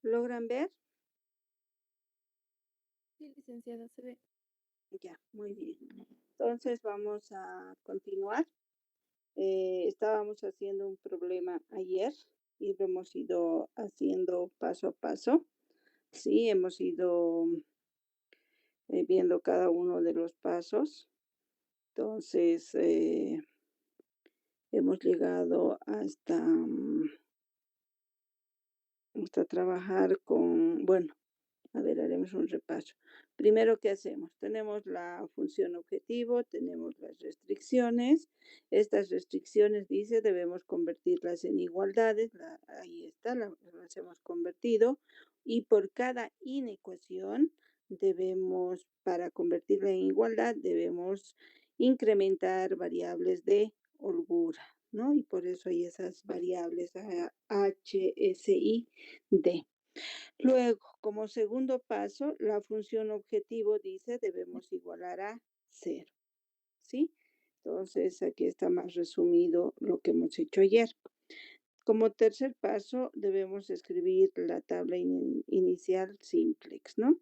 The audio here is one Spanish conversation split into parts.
¿Logran ver? Sí, licenciada, se ve. Ya, muy bien. Entonces vamos a continuar. Estábamos haciendo un problema ayer y lo hemos ido haciendo paso a paso. Sí, hemos ido viendo cada uno de los pasos. Entonces, hemos llegado hasta trabajar con, bueno, a ver, haremos un repaso. Primero, ¿qué hacemos? Tenemos la función objetivo, tenemos las restricciones. Estas restricciones, dice, debemos convertirlas en igualdades. Ahí está, las hemos convertido. Y por cada inecuación debemos, para convertirla en igualdad, debemos incrementar variables de holgura, ¿no? Y por eso hay esas variables H, S, I, D. Luego, como segundo paso, la función objetivo dice debemos igualar a 0, ¿sí? Entonces, aquí está más resumido lo que hemos hecho ayer. Como tercer paso, debemos escribir la tabla inicial simplex, ¿no?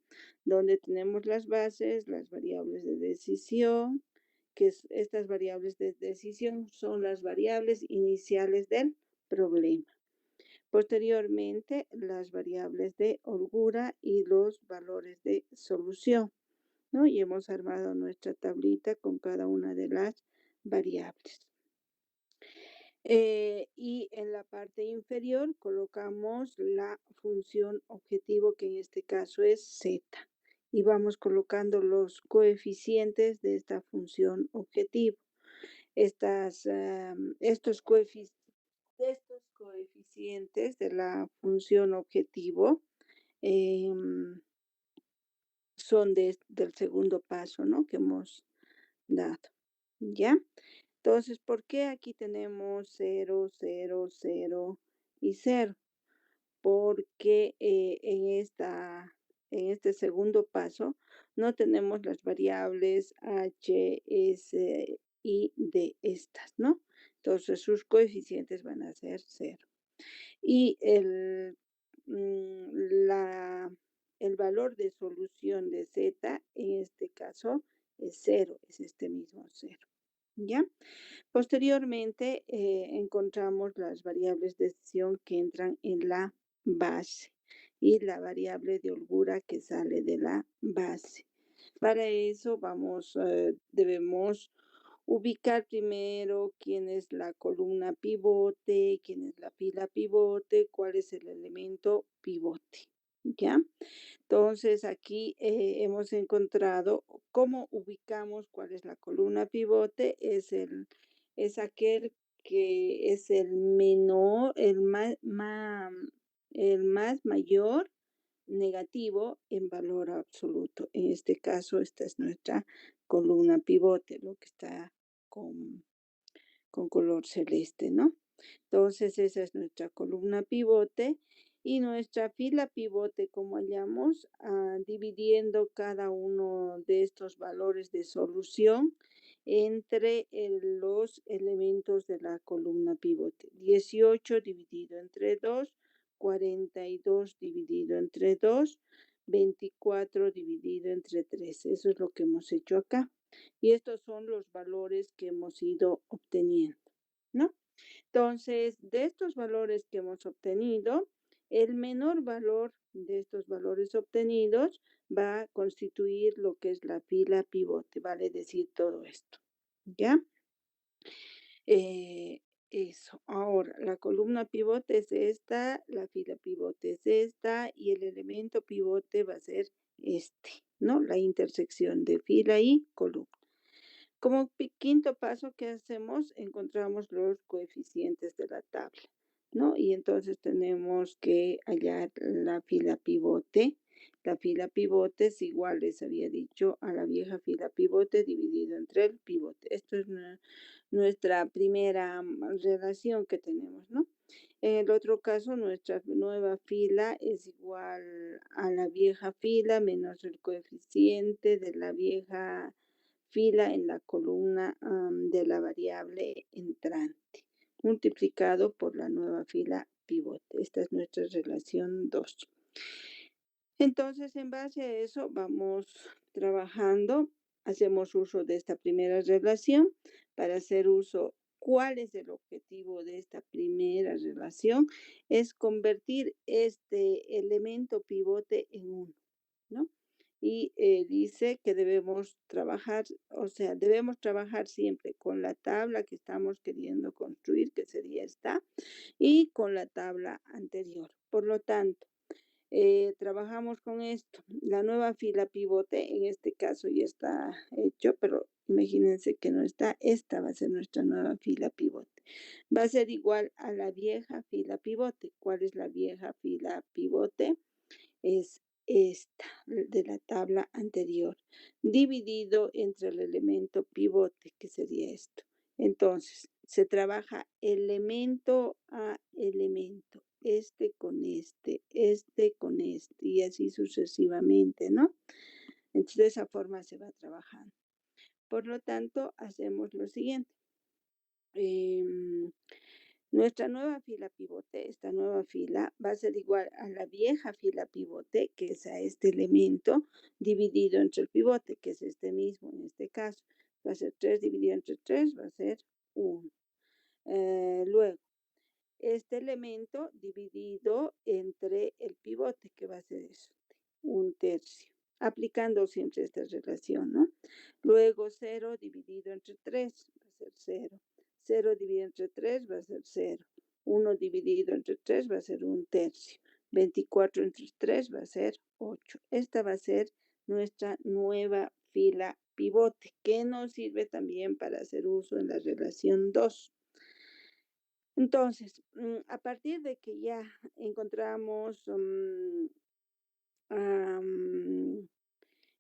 Donde tenemos las bases, las variables de decisión, estas variables de decisión son las variables iniciales del problema. Posteriormente, las variables de holgura y los valores de solución, ¿no? Y hemos armado nuestra tablita con cada una de las variables. Y en la parte inferior colocamos la función objetivo, que en este caso es z. Y vamos colocando los coeficientes de esta función objetivo. Estos coeficientes de la función objetivo son del segundo paso, ¿no? Que hemos dado, ¿ya? Entonces, ¿por qué aquí tenemos 0, 0, 0 y 0? Porque en este segundo paso no tenemos las variables H, S y D estas, ¿no? Entonces, sus coeficientes van a ser 0. Y el valor de solución de Z, en este caso, es 0, es este mismo 0, ¿ya? Posteriormente, encontramos las variables de decisión que entran en la base y la variable de holgura que sale de la base. Para eso debemos ubicar primero quién es la columna pivote, quién es la fila pivote, cuál es el elemento pivote, ¿ya? Entonces, aquí hemos encontrado cómo ubicamos cuál es la columna pivote. Es aquel que es el menor, el más mayor negativo en valor absoluto. En este caso, esta es nuestra columna pivote, lo que está con color celeste, ¿no? Entonces, esa es nuestra columna pivote y nuestra fila pivote, como hallamos, dividiendo cada uno de estos valores de solución entre los elementos de la columna pivote. 18 dividido entre 2, 42 dividido entre 2, 24 dividido entre 3. Eso es lo que hemos hecho acá. Y estos son los valores que hemos ido obteniendo, ¿no? Entonces, de estos valores que hemos obtenido, el menor valor de estos valores obtenidos va a constituir lo que es la fila pivote, vale decir todo esto, ¿ya? Eso. Ahora, la columna pivote es esta, la fila pivote es esta y el elemento pivote va a ser este, ¿no? La intersección de fila y columna. Como quinto paso que hacemos, encontramos los coeficientes de la tabla, ¿no? Y entonces tenemos que hallar la fila pivote. La fila pivote es igual, les había dicho, a la vieja fila pivote dividido entre el pivote. Esto es nuestra primera relación que tenemos, ¿no? En el otro caso, nuestra nueva fila es igual a la vieja fila menos el coeficiente de la vieja fila en la columna de la variable entrante, multiplicado por la nueva fila pivote. Esta es nuestra relación 2. Entonces, en base a eso, vamos trabajando, hacemos uso de esta primera relación para hacer uso. ¿Cuál es el objetivo de esta primera relación? Es convertir este elemento pivote en uno, ¿no? Y dice que debemos trabajar, o sea, debemos trabajar siempre con la tabla que estamos queriendo construir, que sería esta, y con la tabla anterior. Por lo tanto, trabajamos con esto. La nueva fila pivote, en este caso ya está hecho, pero imagínense que no está. Esta va a ser nuestra nueva fila pivote. Va a ser igual a la vieja fila pivote. ¿Cuál es la vieja fila pivote? Es esta de la tabla anterior, dividido entre el elemento pivote, que sería esto. Entonces, se trabaja elemento a elemento, este con este con este, y así sucesivamente, ¿no? Entonces, de esa forma se va trabajando. Por lo tanto, hacemos lo siguiente. Nuestra nueva fila pivote, esta nueva fila va a ser igual a la vieja fila pivote, que es a este elemento dividido entre el pivote, que es este mismo en este caso. Va a ser 3 dividido entre 3, va a ser 1. Luego, este elemento dividido entre el pivote, que va a ser eso, 1/3, aplicando siempre esta relación, ¿no? Luego 0 dividido entre 3 va a ser 0. 0 dividido entre 3 va a ser 0. 1 dividido entre 3 va a ser 1/3. 24 entre 3 va a ser 8. Esta va a ser nuestra nueva fila pivote, que nos sirve también para hacer uso en la relación 2. Entonces, a partir de que ya encontramos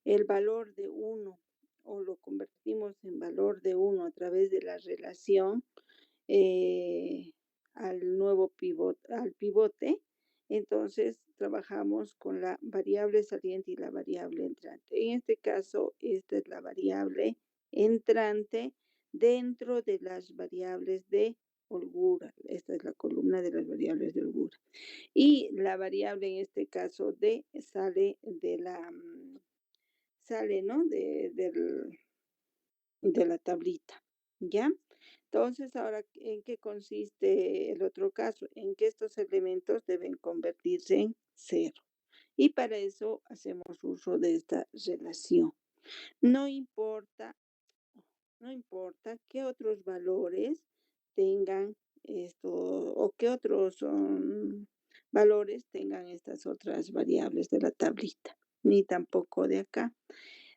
el valor de 1 o lo convertimos en valor de 1 a través de la relación al pivote, entonces trabajamos con la variable saliente y la variable entrante. En este caso, esta es la variable entrante dentro de las variables de holgura. Esta es la columna de las variables de holgura. Y la variable en este caso D sale, ¿no? De la tablita, ¿ya? Entonces, ahora, ¿en qué consiste el otro caso? En que estos elementos deben convertirse en 0. Y para eso hacemos uso de esta relación. No importa, no importa qué otros valores tengan esto o qué otros valores tengan estas otras variables de la tablita, ni tampoco de acá.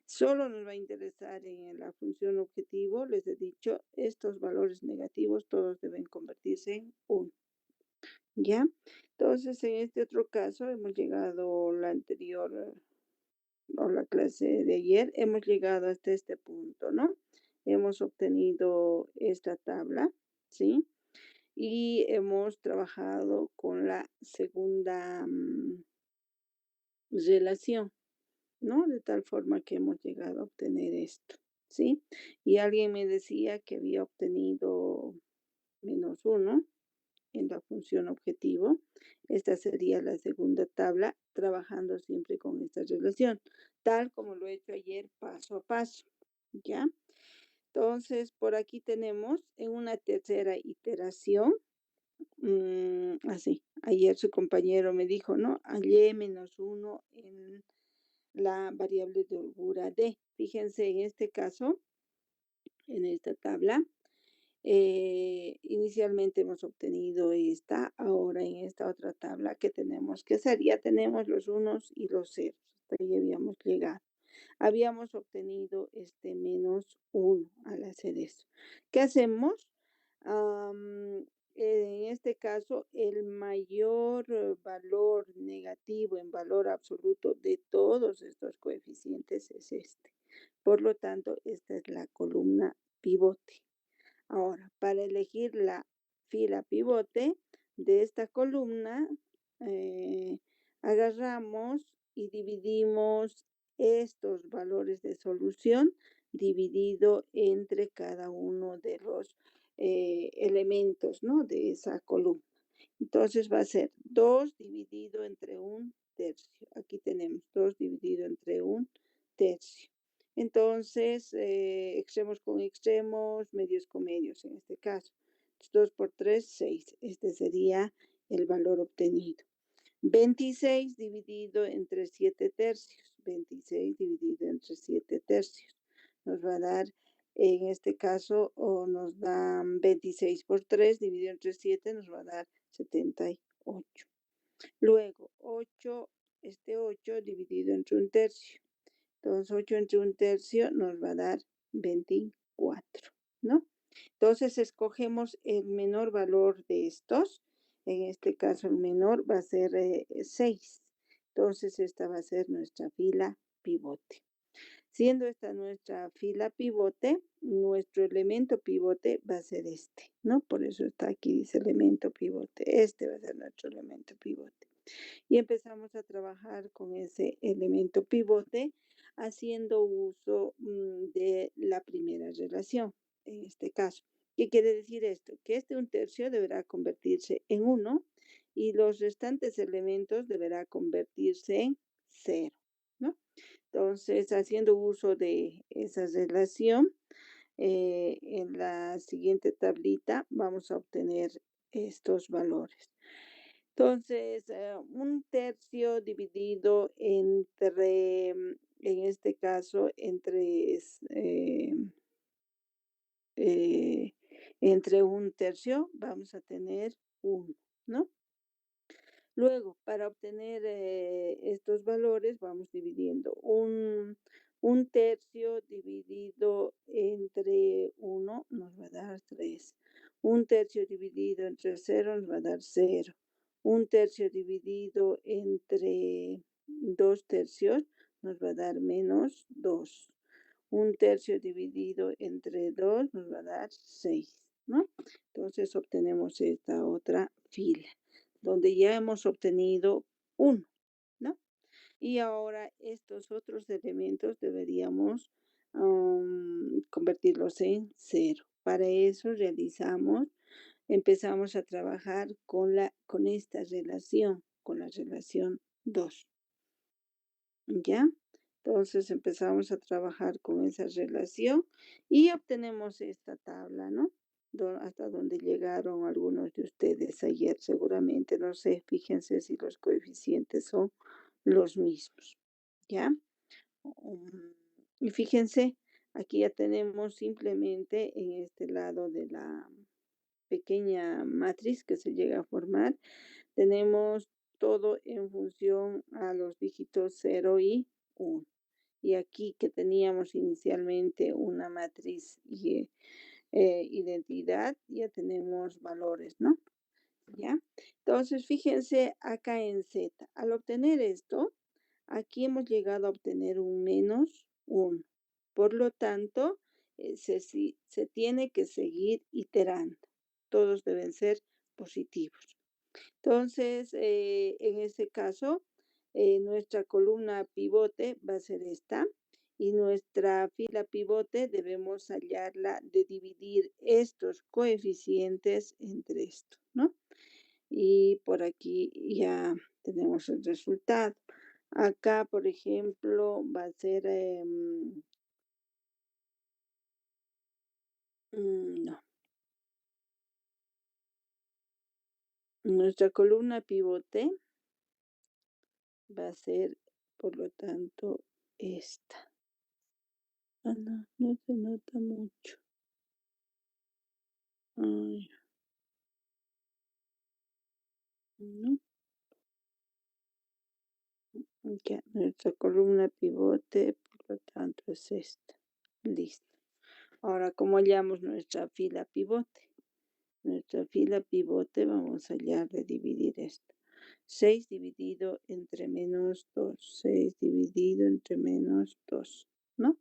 Solo nos va a interesar en la función objetivo, les he dicho, estos valores negativos todos deben convertirse en 1. ¿Ya? Entonces, en este otro caso, hemos llegado la anterior o la clase de ayer, hemos llegado hasta este punto, ¿no? Hemos obtenido esta tabla, ¿sí? Y hemos trabajado con la segunda relación, ¿no? De tal forma que hemos llegado a obtener esto, ¿sí? Y alguien me decía que había obtenido -1 en la función objetivo. Esta sería la segunda tabla, trabajando siempre con esta relación, tal como lo he hecho ayer paso a paso, ¿ya? Entonces, por aquí tenemos en una tercera iteración, así, ayer su compañero me dijo, ¿no? Hallé -1 en la variable de holgura D. Fíjense en este caso, en esta tabla, inicialmente hemos obtenido esta, ahora en esta otra tabla que tenemos que hacer, ya tenemos los unos y los ceros, hasta ahí habíamos llegado. Habíamos obtenido este -1 al hacer eso. ¿Qué hacemos? En este caso, el mayor valor negativo en valor absoluto de todos estos coeficientes es este. Por lo tanto, esta es la columna pivote. Ahora, para elegir la fila pivote de esta columna, agarramos y dividimos estos valores de solución dividido entre cada uno de los elementos, ¿no? De esa columna. Entonces va a ser 2 dividido entre 1 tercio. Aquí tenemos 2 dividido entre 1 tercio. Entonces, extremos con extremos, medios con medios en este caso. 2 por 3, 6. Este sería el valor obtenido. 26 dividido entre 7 tercios. 26 dividido entre 7 tercios. Nos va a dar, en este caso, o nos dan 26 por 3 dividido entre 7, nos va a dar 78. Luego, 8, este 8 dividido entre 1 tercio. Entonces, 8 entre 1 tercio nos va a dar 24, ¿no? Entonces, escogemos el menor valor de estos. En este caso, el menor va a ser 6. Entonces, esta va a ser nuestra fila pivote. Siendo esta nuestra fila pivote, nuestro elemento pivote va a ser este, ¿no? Por eso está aquí, dice elemento pivote. Este va a ser nuestro elemento pivote. Y empezamos a trabajar con ese elemento pivote haciendo uso de la primera relación, en este caso. ¿Qué quiere decir esto? Que este 1 tercio deberá convertirse en 1 y los restantes elementos deberá convertirse en 0, ¿no? Entonces, haciendo uso de esa relación, en la siguiente tablita vamos a obtener estos valores. Entonces, 1 tercio dividido entre, en este caso, eh, entre 1 tercio, vamos a tener 1, ¿no? Luego, para obtener estos valores, vamos dividiendo. Un tercio dividido entre 1 nos va a dar 3. 1 tercio dividido entre 0 nos va a dar 0. 1 tercio dividido entre 2 tercios nos va a dar -2. 1 tercio dividido entre 2 nos va a dar 6, ¿no? Entonces obtenemos esta otra fila donde ya hemos obtenido 1, ¿no? Y ahora estos otros elementos deberíamos convertirlos en 0. Para eso empezamos a trabajar con esta relación, con la relación 2. ¿Ya? Entonces empezamos a trabajar con esa relación y obtenemos esta tabla, ¿no? Hasta donde llegaron algunos de ustedes ayer, seguramente, no sé, fíjense si los coeficientes son los mismos, ¿ya? Y fíjense, aquí ya tenemos simplemente en este lado de la pequeña matriz que se llega a formar, tenemos todo en función a los dígitos 0 y 1. Y aquí que teníamos inicialmente una matriz y identidad, ya tenemos valores, ¿no? ¿Ya? Entonces, fíjense acá en Z. Al obtener esto, aquí hemos llegado a obtener un -1. Por lo tanto, se tiene que seguir iterando. Todos deben ser positivos. Entonces, en este caso, nuestra columna pivote va a ser esta y nuestra fila pivote debemos hallarla de dividir estos coeficientes entre esto, ¿no? Y por aquí ya tenemos el resultado. Acá, por ejemplo, va a ser, no, nuestra columna pivote va a ser, por lo tanto, esta. Ah, no, no se nota mucho. Ay, no. Ya, nuestra columna pivote, por lo tanto, es esta. Listo. Ahora, ¿cómo hallamos nuestra fila pivote? Nuestra fila pivote vamos a hallar de dividir esto. 6 dividido entre -2. 6 dividido entre -2, ¿no?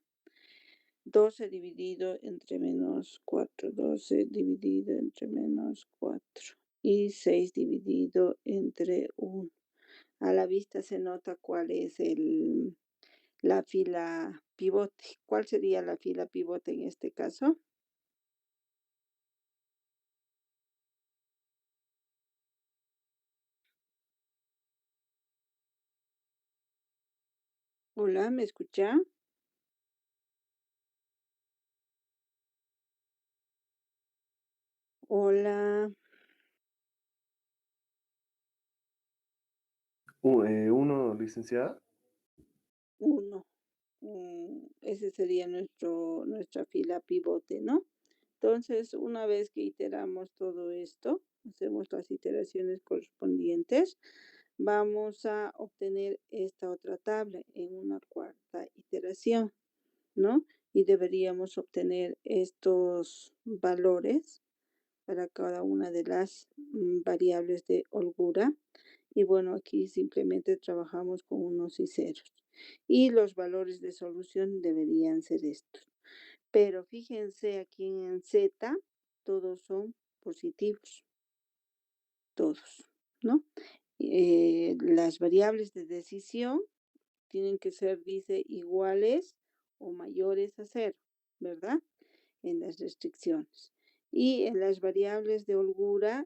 12 dividido entre -4. 12 dividido entre -4. Y 6 dividido entre 1. A la vista se nota cuál es la fila pivote. ¿Cuál sería la fila pivote en este caso? Hola, ¿me escucha? Hola, Uno, licenciada. uno. Ese sería nuestra fila pivote, ¿no? Entonces, una vez que iteramos todo esto, hacemos las iteraciones correspondientes, vamos a obtener esta otra tabla en una cuarta iteración, ¿no? Y deberíamos obtener estos valores para cada una de las variables de holgura. Y bueno, aquí simplemente trabajamos con unos y ceros. Y los valores de solución deberían ser estos. Pero fíjense aquí en Z, todos son positivos, todos, ¿no? Las variables de decisión tienen que ser, dice, iguales o mayores a cero, ¿verdad? En las restricciones. Y en las variables de holgura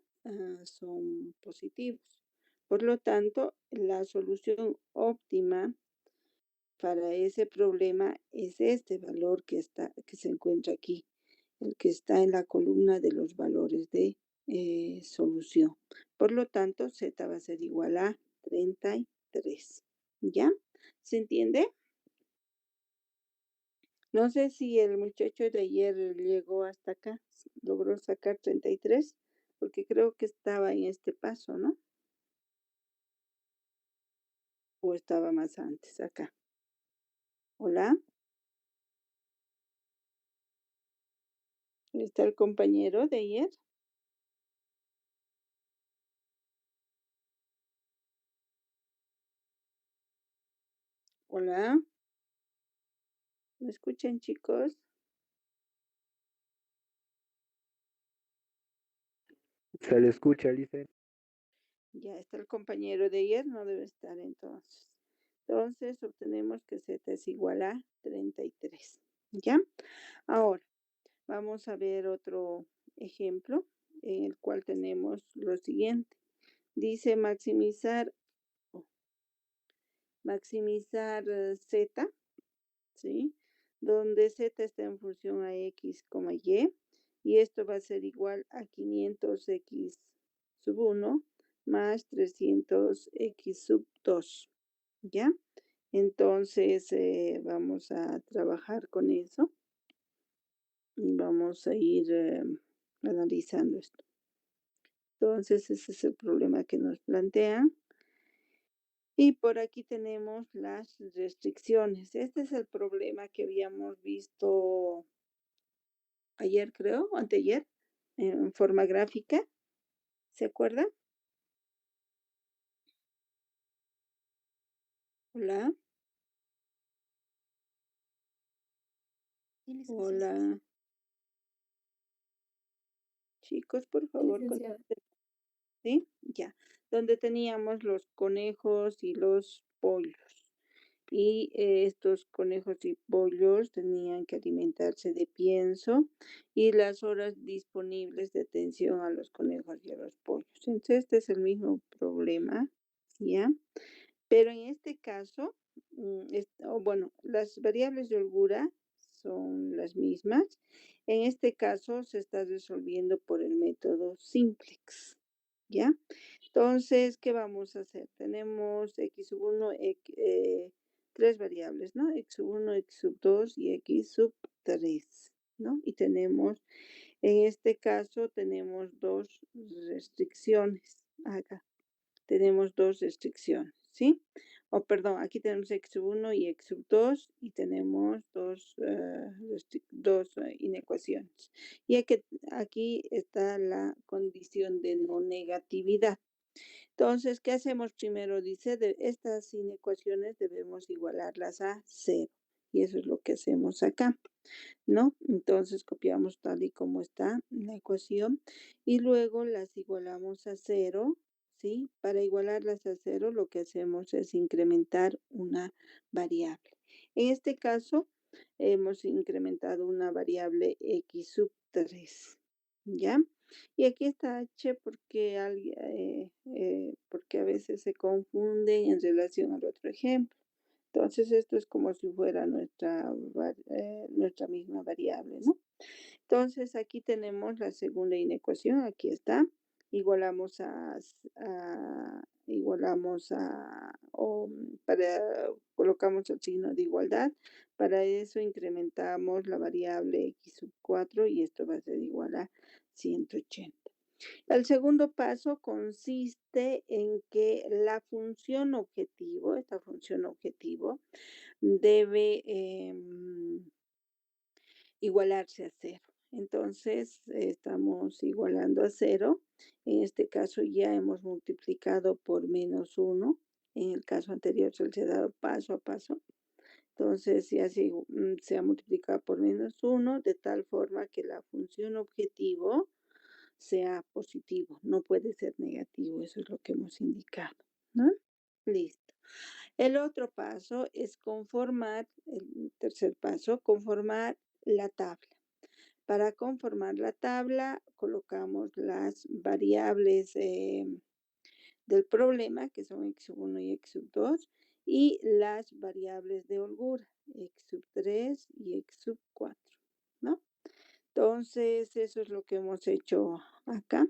son positivos. Por lo tanto, la solución óptima para ese problema es este valor que se encuentra aquí, el que está en la columna de los valores de solución. Por lo tanto, Z va a ser igual a 33. ¿Ya? ¿Se entiende? No sé si el muchacho de ayer llegó hasta acá, logró sacar 33, porque creo que estaba en este paso, ¿no? O estaba más antes acá. Hola, ¿está el compañero de ayer? Hola, ¿me escuchan, chicos? Se le escucha, Lice. Ya está el compañero de ayer, no debe estar entonces. Entonces obtenemos que Z es igual a 33. ¿Ya? Ahora, vamos a ver otro ejemplo en el cual tenemos lo siguiente. Dice maximizar Z, ¿sí? Donde Z está en función a X, y esto va a ser igual a 500X sub 1 más 300X sub 2, ¿ya? Entonces, vamos a trabajar con eso y vamos a ir analizando esto. Entonces, ese es el problema que nos plantean. Y por aquí tenemos las restricciones. Este es el problema que habíamos visto ayer, creo, o anteayer, en forma gráfica. ¿Se acuerda? Hola, Sí, licenciada. hola. Chicos, por Sí, favor, licenciada. ¿sí? Ya. Donde teníamos los conejos y los pollos. Y estos conejos y pollos tenían que alimentarse de pienso y las horas disponibles de atención a los conejos y a los pollos. Entonces, este es el mismo problema, ¿ya? Pero en este caso, bueno, las variables de holgura son las mismas. En este caso se está resolviendo por el método simplex, ¿ya? Entonces, ¿qué vamos a hacer? Tenemos x sub 1, tres variables, ¿no? X sub 1, X sub 2 y X sub 3, ¿no? Y tenemos, en este caso, tenemos dos restricciones acá. Tenemos dos restricciones, ¿sí? O perdón, aquí tenemos x sub 1 y x sub 2 y tenemos dos inecuaciones. Y aquí está la condición de no negatividad. Entonces, ¿qué hacemos primero? Dice, de estas inecuaciones debemos igualarlas a cero. Y eso es lo que hacemos acá, ¿no? Entonces copiamos tal y como está la ecuación y luego las igualamos a cero, ¿sí? Para igualarlas a cero lo que hacemos es incrementar una variable. En este caso hemos incrementado una variable x sub 3, ¿ya? Y aquí está h porque a veces se confunden en relación al otro ejemplo. Entonces, esto es como si fuera nuestra misma variable, ¿no? Entonces, aquí tenemos la segunda inecuación, aquí está. Colocamos el signo de igualdad. Para eso incrementamos la variable x sub 4 y esto va a ser igual a 180. El segundo paso consiste en que la función objetivo, esta función objetivo, debe igualarse a 0. Entonces, estamos igualando a 0. En este caso ya hemos multiplicado por menos 1. En el caso anterior se ha dado paso a paso. Entonces, ya se ha multiplicado por menos 1, de tal forma que la función objetivo sea positivo. No puede ser negativo. Eso es lo que hemos indicado, ¿no? Listo. El otro paso es conformar, el tercer paso, conformar la tabla. Para conformar la tabla, colocamos las variables del problema, que son x1 y x2, y las variables de holgura, x3 y x4, ¿no? Entonces, eso es lo que hemos hecho acá.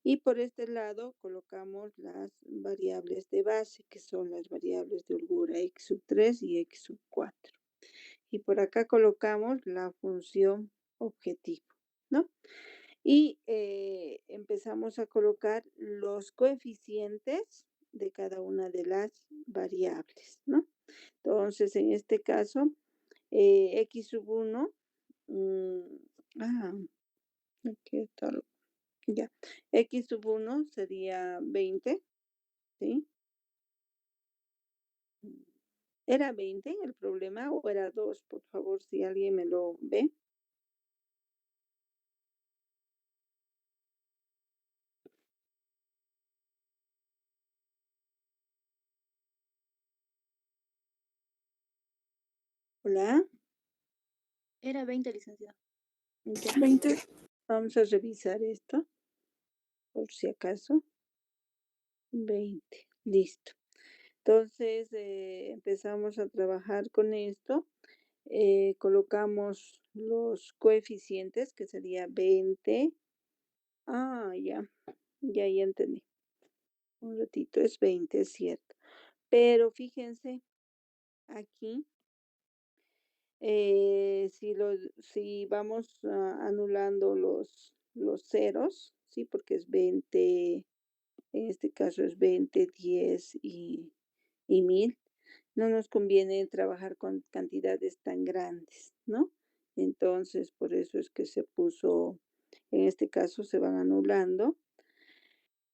Y por este lado colocamos las variables de base, que son las variables de holgura, x3 y x4. Y por acá colocamos la función objetivo, ¿no? Y empezamos a colocar los coeficientes de cada una de las variables, ¿no? Entonces, en este caso, x sub 1, aquí está, ya, x sub 1 sería 20, ¿sí? ¿Era 20 el problema o era 2? Por favor, si alguien me lo ve. Hola. Era 20, licenciada. Ya. 20. Vamos a revisar esto, por si acaso. 20, listo. Entonces, empezamos a trabajar con esto. Colocamos los coeficientes, que sería 20. Ya entendí. Un ratito, es 20, es cierto. Pero fíjense, aquí, si vamos anulando los ceros, ¿sí? Porque es 20, en este caso es 20, 10 y 1000. No nos conviene trabajar con cantidades tan grandes, ¿no? Entonces, por eso es que se puso, en este caso se van anulando.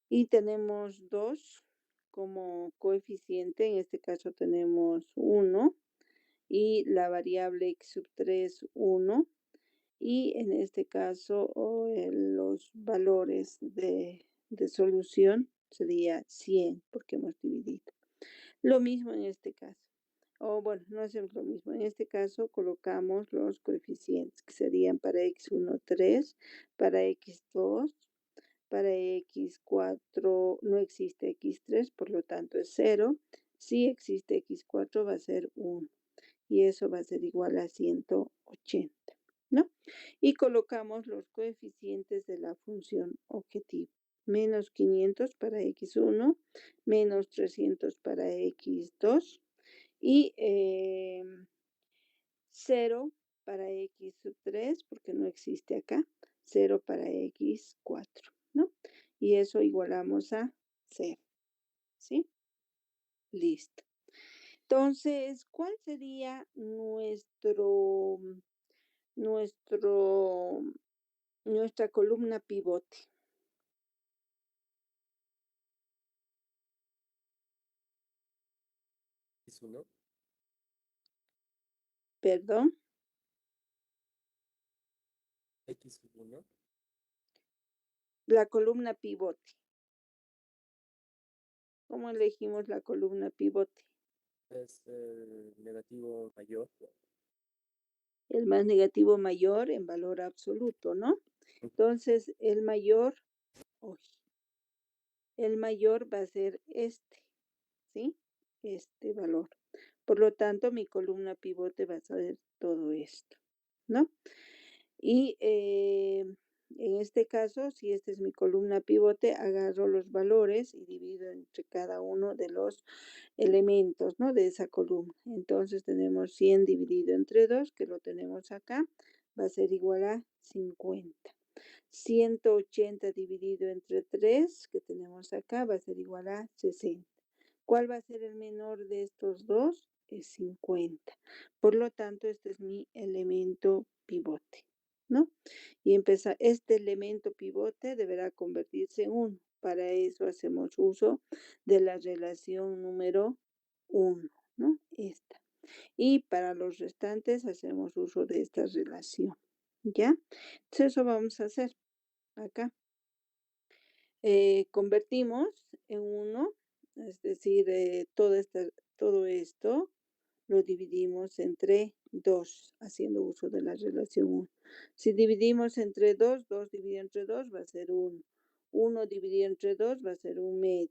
Y tenemos 2 como coeficiente, en este caso tenemos 1 y la variable x sub 3, 1. Y en este caso los valores de solución sería 100 porque hemos dividido. Lo mismo en este caso. Bueno, no hacemos lo mismo. En este caso colocamos los coeficientes que serían para x1, 3, para x2, para x4 no existe x3, por lo tanto es 0. Si existe x4 va a ser 1 y eso va a ser igual a 180, ¿no? Y colocamos los coeficientes de la función objetivo. Menos 500 para x1, menos 300 para x2 y 0 para x sub 3, porque no existe acá, 0 para x4, ¿no? Y eso igualamos a 0, ¿sí? Listo. Entonces, ¿cuál sería nuestra columna pivote? X1. Perdón, X1. la columna pivote. ¿Cómo elegimos la columna pivote? Es el negativo mayor. El más negativo mayor en valor absoluto, ¿no? Entonces, el mayor va a ser este, ¿sí? Este valor. Por lo tanto, mi columna pivote va a ser todo esto, ¿no? Y en este caso, si esta es mi columna pivote, agarro los valores y divido entre cada uno de los elementos, ¿no? De esa columna. Entonces tenemos 100 dividido entre 2, que lo tenemos acá, va a ser igual a 50. 180 dividido entre 3, que tenemos acá, va a ser igual a 60. ¿Cuál va a ser el menor de estos dos? Es 50. Por lo tanto, este es mi elemento pivote, ¿no? Y este elemento pivote deberá convertirse en 1. Para eso hacemos uso de la relación número 1, ¿no? Esta. Y para los restantes hacemos uso de esta relación, ¿ya? Entonces eso vamos a hacer acá. Convertimos en 1, es decir, todo esto lo dividimos entre 2, haciendo uso de la relación 1. Si dividimos entre 2, 2 dividido entre 2 va a ser 1. 1 dividido entre 2 va a ser 1 medio.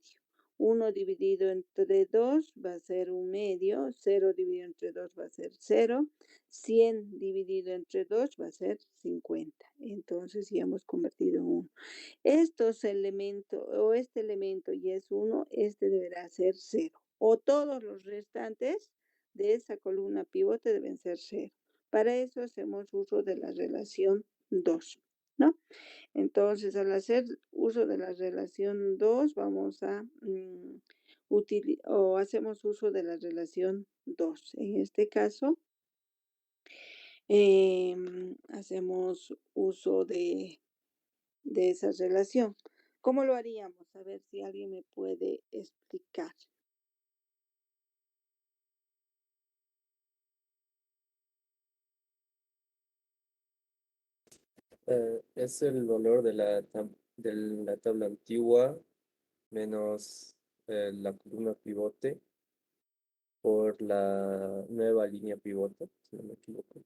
1 dividido entre 2 va a ser 1 medio. 0 dividido entre 2 va a ser 0. 100 dividido entre 2 va a ser 50. Entonces ya hemos convertido en 1. Estos elementos o este elemento y es 1, este deberá ser 0. O todos los restantes de esa columna pivote deben ser 0. Para eso hacemos uso de la relación 2, ¿no? Entonces, al hacer uso de la relación 2, vamos a hacemos uso de la relación 2. En este caso, hacemos uso de esa relación. ¿Cómo lo haríamos? A ver si alguien me puede explicar. Es el valor de de la tabla antigua menos la columna pivote por la nueva línea pivote, si no me equivoco.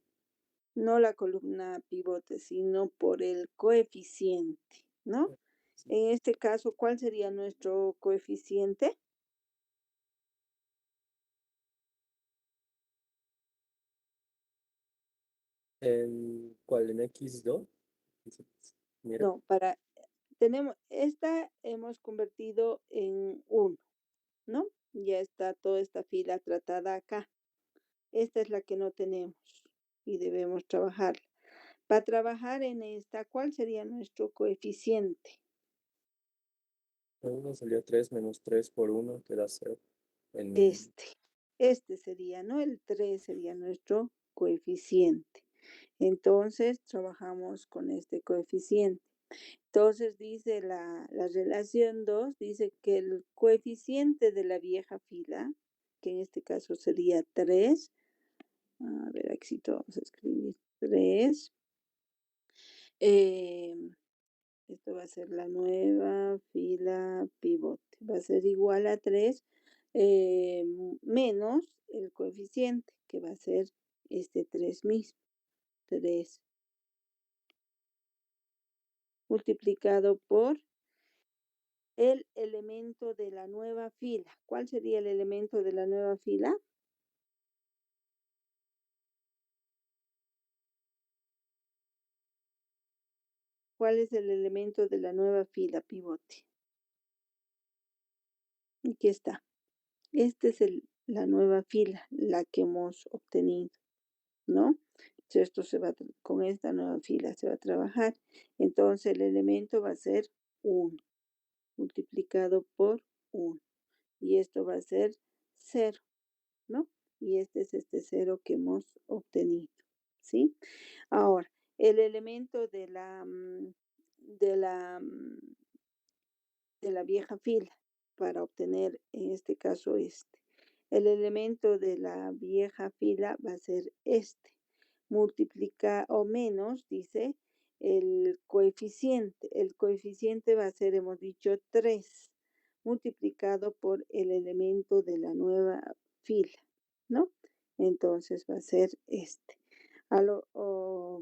No la columna pivote, sino por el coeficiente, ¿no? Sí. En este caso, ¿cuál sería nuestro coeficiente? ¿Cuál? ¿En X2? Mira, No, esta hemos convertido en 1, ¿no? Ya está toda esta fila tratada acá. Esta es la que no tenemos y debemos trabajar. Para trabajar en esta, ¿cuál sería nuestro coeficiente? 1 salió 3 menos 3 por 1 te da 0. Este sería, ¿no? El 3 sería nuestro coeficiente. Entonces, trabajamos con este coeficiente. Entonces, dice la relación 2, dice que el coeficiente de la vieja fila, que en este caso sería 3, a ver, aquí vamos a escribir 3. Esto va a ser la nueva fila pivote. Va a ser igual a 3 menos el coeficiente, que va a ser este 3 mismo. 3 multiplicado por el elemento de la nueva fila. ¿Cuál sería el elemento de la nueva fila? ¿Cuál es el elemento de la nueva fila pivote? Aquí está. Esta es la nueva fila, la que hemos obtenido, ¿no? Esto con esta nueva fila se va a trabajar. Entonces el elemento va a ser 1 multiplicado por 1. Y esto va a ser 0, ¿no? Y este es este 0 que hemos obtenido, ¿sí? Ahora, el elemento de la vieja fila para obtener, en este caso, este. El elemento de la vieja fila va a ser este. Multiplica o menos, dice, el coeficiente. El coeficiente va a ser, hemos dicho, 3 multiplicado por el elemento de la nueva fila, ¿no? Entonces va a ser este. O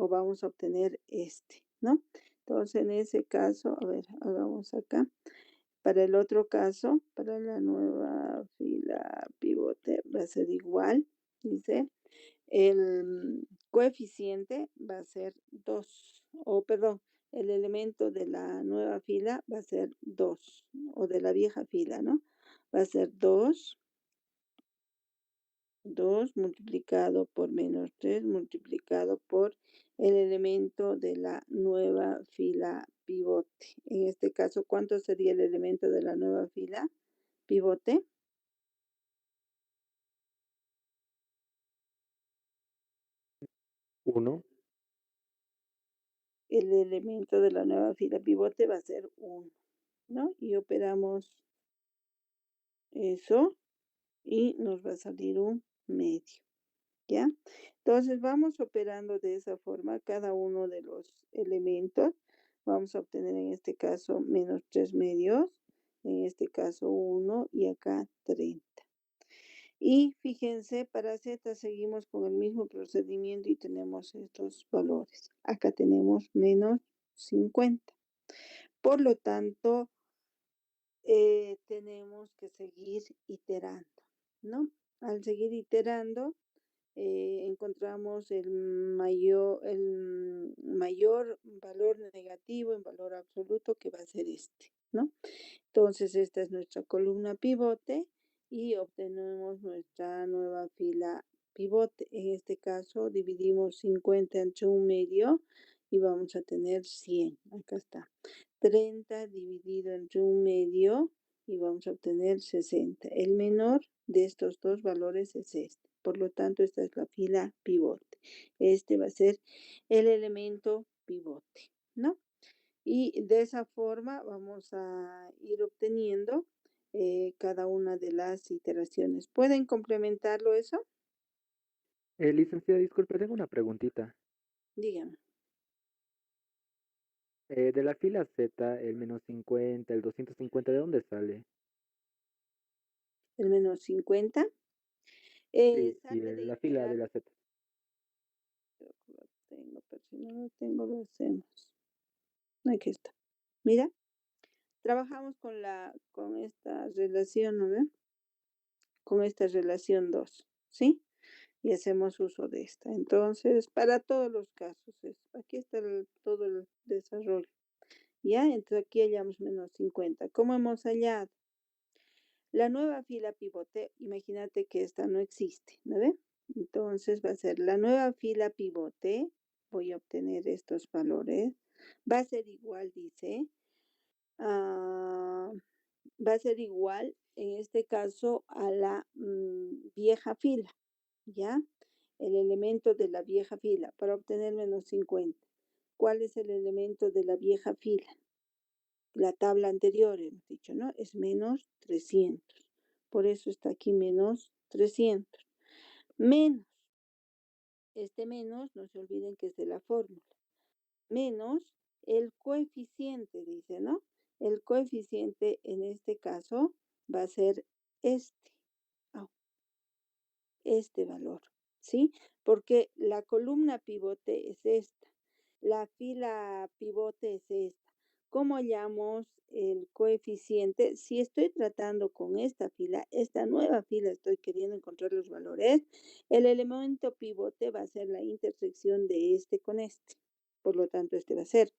vamos a obtener este, ¿no? Entonces, en ese caso, a ver, hagamos acá. Para el otro caso, para la nueva fila pivote va a ser igual, dice, el coeficiente va a ser 2, o perdón, el elemento de la nueva fila va a ser 2, o de la vieja fila, ¿no? Va a ser 2 multiplicado por menos 3 multiplicado por el elemento de la nueva fila pivote. En este caso, ¿cuánto sería el elemento de la nueva fila pivote? Uno. El elemento de la nueva fila pivote va a ser 1, ¿no? Y operamos eso y nos va a salir un medio, ¿ya? Entonces vamos operando de esa forma cada uno de los elementos. Vamos a obtener en este caso menos 3 medios, en este caso 1 y acá 30. Y fíjense, para Z seguimos con el mismo procedimiento y tenemos estos valores. Acá tenemos menos 50. Por lo tanto, tenemos que seguir iterando, ¿no? Al seguir iterando, encontramos el mayor valor negativo en valor absoluto, que va a ser este, ¿no? Entonces, esta es nuestra columna pivote y obtenemos nuestra nueva fila pivote. En este caso, dividimos 50 entre un medio y vamos a tener 100. Acá está. 30 dividido entre un medio y vamos a obtener 60. El menor de estos dos valores es este. Por lo tanto, esta es la fila pivote. Este va a ser el elemento pivote, ¿no? Y de esa forma vamos a ir obteniendo cada una de las iteraciones. ¿Pueden complementarlo eso? Licenciada, disculpe, tengo una preguntita. Díganme. De la fila Z, el menos 50, el 250, ¿de dónde sale? El menos 50 Sí, sí, sale de la fila de integral. la Z. Creo que lo tengo, pero si no lo tengo, lo hacemos. Aquí está. Mira, trabajamos con esta relación, ¿no ven? Con esta relación 2, ¿sí? Y hacemos uso de esta. Entonces, para todos los casos, aquí está todo el desarrollo. ¿Ya? Entonces aquí hallamos menos 50. ¿Cómo hemos hallado? La nueva fila pivote, imagínate que esta no existe, ¿no ve? Entonces va a ser la nueva fila pivote, voy a obtener estos valores, va a ser igual, dice, ah, va a ser igual en este caso a la vieja fila, ¿ya? El elemento de la vieja fila para obtener menos 50. ¿Cuál es el elemento de la vieja fila? La tabla anterior, hemos dicho, ¿no? Es menos 300. Por eso está aquí menos 300. Menos, este menos, no se olviden que es de la fórmula. Menos el coeficiente, dice, ¿no? El coeficiente en este caso va a ser este. Oh, este valor, ¿sí? Porque la columna pivote es esta, la fila pivote es esta. ¿Cómo hallamos el coeficiente? Si estoy tratando con esta nueva fila, estoy queriendo encontrar los valores, el elemento pivote va a ser la intersección de este con este. Por lo tanto, este va a ser.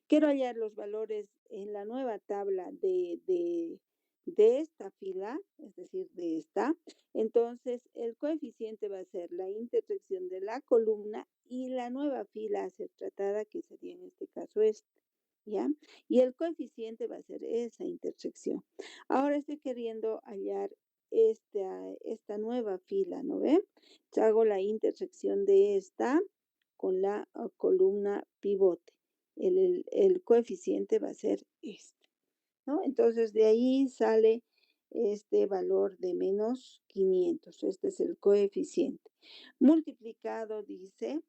Quiero hallar los valores en la nueva tabla de esta fila, es decir, de esta. Entonces, el coeficiente va a ser la intersección de la columna y la nueva fila a ser tratada, que sería en este caso este, ¿ya? Y el coeficiente va a ser esa intersección. Ahora estoy queriendo hallar esta nueva fila, ¿no ve? Hago la intersección de esta con la columna pivote. El coeficiente va a ser este, ¿no? Entonces, de ahí sale este valor de menos 500. Este es el coeficiente. Multiplicado, dice,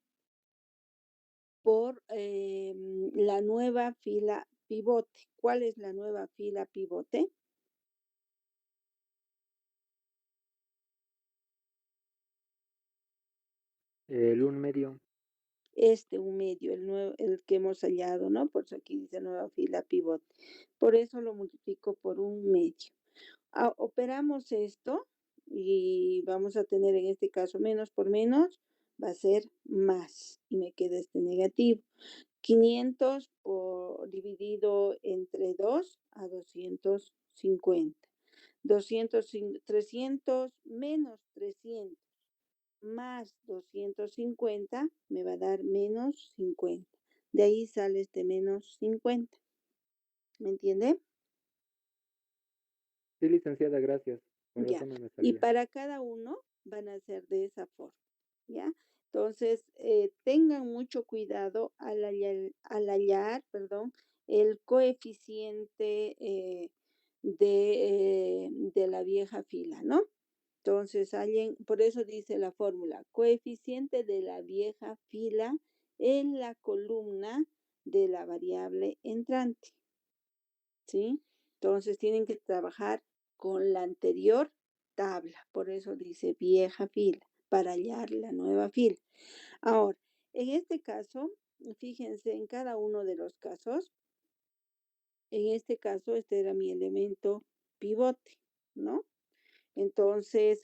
por la nueva fila pivote. ¿Cuál es la nueva fila pivote? El un medio. un medio, el que hemos hallado, ¿no? Por eso aquí dice nueva fila pivote. Por eso lo multiplico por un medio. Operamos esto y vamos a tener en este caso menos por menos, va a ser más y me queda este negativo. 500 dividido entre 2 a 250. 300 menos 300 más 250 me va a dar menos 50. De ahí sale este menos 50. ¿Me entiende? Sí, licenciada, gracias. Con Ya. razón no me Y salía. para cada uno van a ser de esa forma. ¿Ya? Entonces, tengan mucho cuidado al hallar, el coeficiente de la vieja fila, ¿no? Entonces, por eso dice la fórmula, coeficiente de la vieja fila en la columna de la variable entrante, ¿sí? Entonces, tienen que trabajar con la anterior tabla, por eso dice vieja fila, para hallar la nueva fila. Ahora, en este caso, fíjense en cada uno de los casos, en este caso, este era mi elemento pivote, ¿no? Entonces,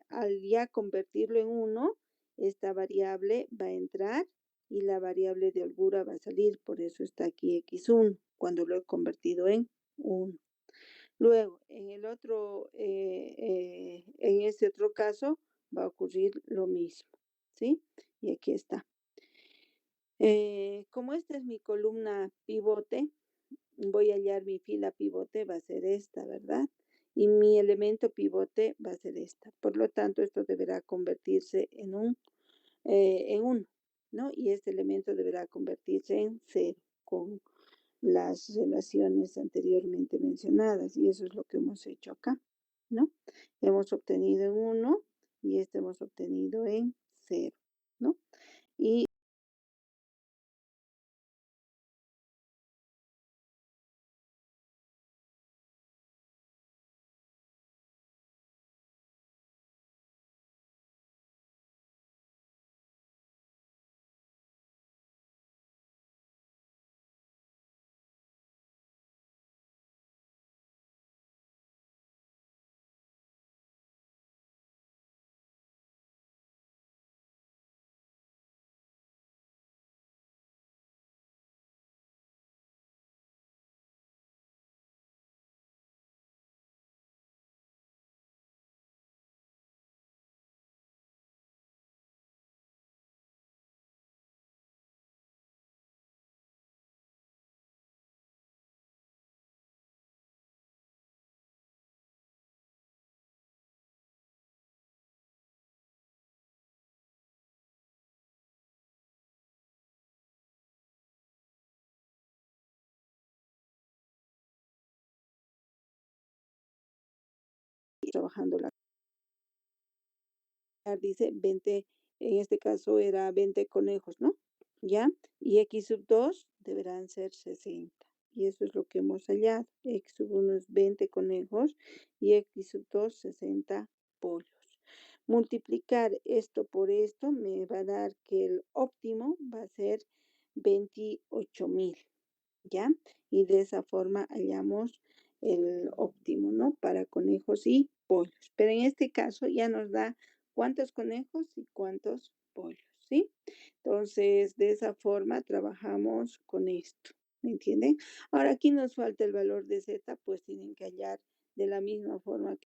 al ya convertirlo en 1, esta variable va a entrar y la variable de holgura va a salir. Por eso está aquí x1, cuando lo he convertido en 1. Luego, en este otro caso, va a ocurrir lo mismo, ¿sí? Y aquí está. Como esta es mi columna pivote, voy a hallar mi fila pivote, va a ser esta, ¿verdad? Y mi elemento pivote va a ser esta. Por lo tanto, esto deberá convertirse en 1, ¿no? Y este elemento deberá convertirse en 0 con las relaciones anteriormente mencionadas. Y eso es lo que hemos hecho acá, ¿no? Hemos obtenido en 1 y este hemos obtenido en 0, ¿no? Y trabajando dice 20, en este caso era 20 conejos, ¿no? ¿Ya? Y x sub 2 deberán ser 60. Y eso es lo que hemos hallado. X sub 1 es 20 conejos y x sub 2, 60 pollos. Multiplicar esto por esto me va a dar que el óptimo va a ser 28,000, ¿ya? Y de esa forma hallamos el óptimo, ¿no? Para conejos y pollos. Pero en este caso ya nos da cuántos conejos y cuántos pollos, ¿sí? Entonces, de esa forma trabajamos con esto, ¿me entienden? Ahora aquí nos falta el valor de z, pues tienen que hallar de la misma forma que